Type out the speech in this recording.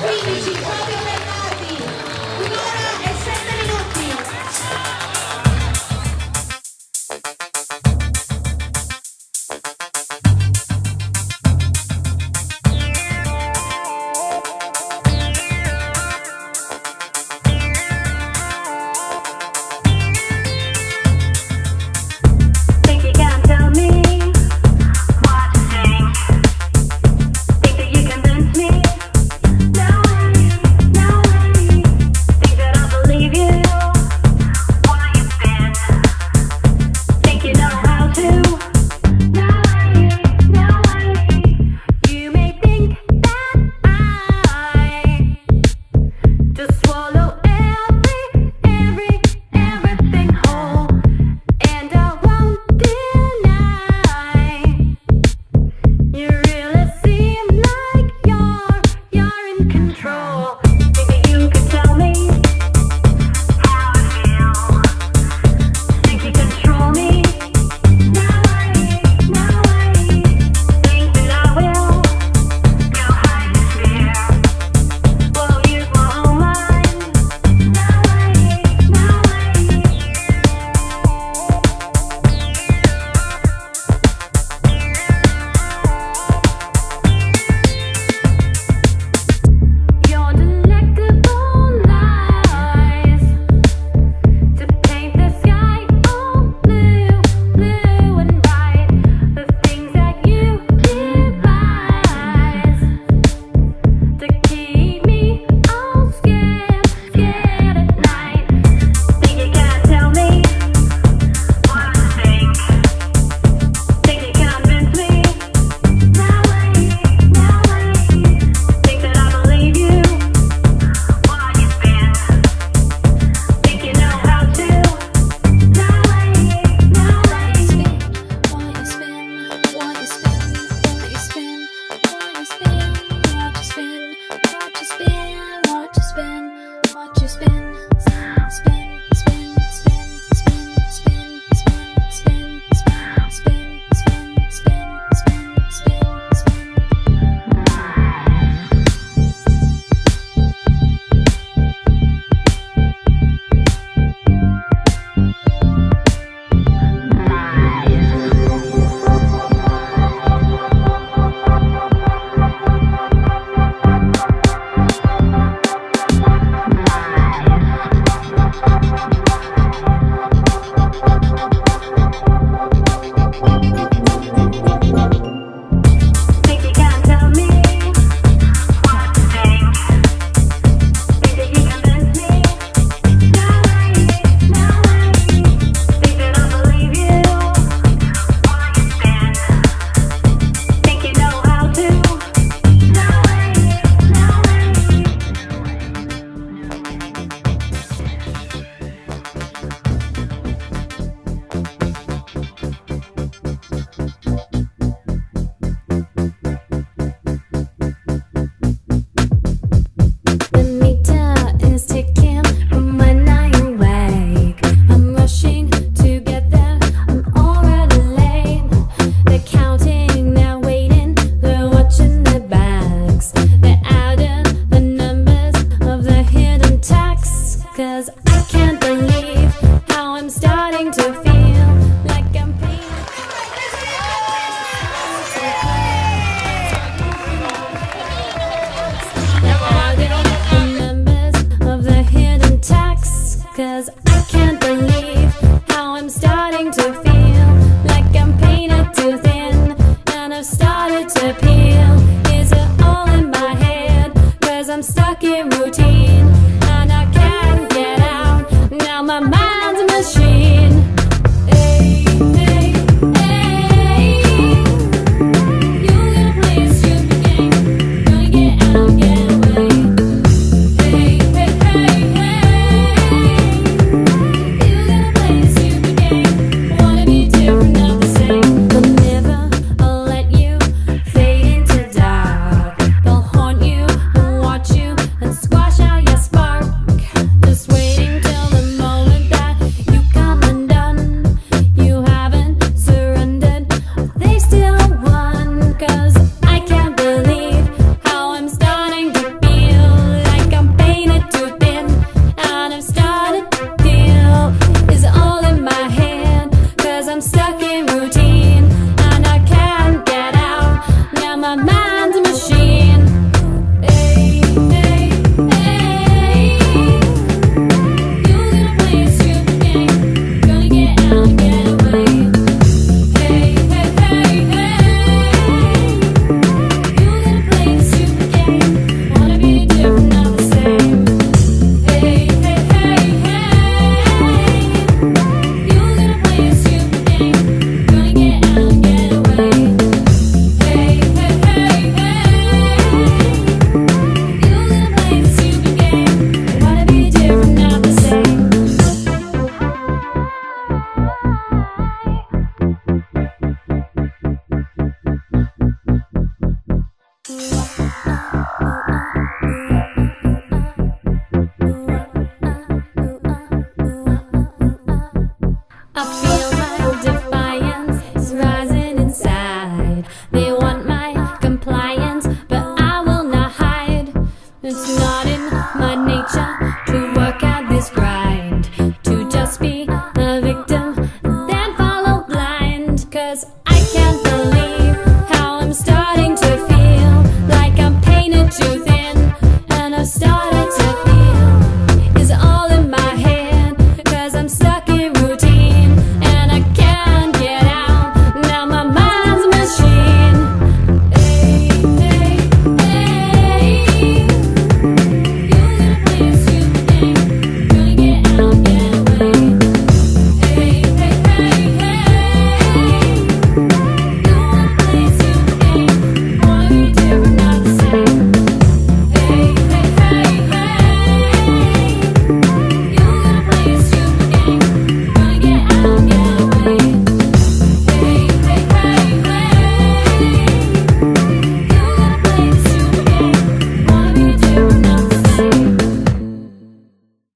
15, Fabio Bernardi, 1 ora e 7 minuti. Think you can tell me what to think? Think that you convince me? No way, no way. Think that I believe you? Why you spin? Think you know how to? No way, no way. You may think that I just swallow everything whole, and I won't deny. You really seem like you're in control. Think that you could tell me how I feel. Think you control me? No way, no way. Think that I will go hide in fear. Won't use my own mind. No way, no way. Your delectable lies to paint the sky all blue, blue and bright. The things that you devise to keep me all scared, scared at night. Think you can't tell me what to think? Think you can convince me? No way, no way. Think that I believe you? Why you spin? Think you know how to? No way, no way. Why you spin? Why you spin? Why you spin? Why you spin? What you spin? What you spin? What you spin? What you spin? Spin, spin, spin, spin, spin, spin, spin, spin, spin, spin, spin, spin, spin. Think you can tell me what to think? Think that you convince me? No way, no way. Think that I believe you? Why you spin? Think you know how to? No way, no way. The meter is ticking when I awake. I'm rushing to get there. I'm already late. They're counting, they're waiting, they're watching their backs. They're adding the numbers of the hidden tax. 'Cause I can't believe how I'm starting to feel like I'm paying. The numbers of the hidden tax. 'Cause I can't believe how I'm starting to feel like I'm painted too thin, and I've started to peel. Is it all in my head? 'Cause I'm stuck in routine and I can't get out. Now my mind's a machine. Hey, hey, hey. You're gonna play a stupid game. Gonna get out, get away. Hey, hey, hey, hey. machine.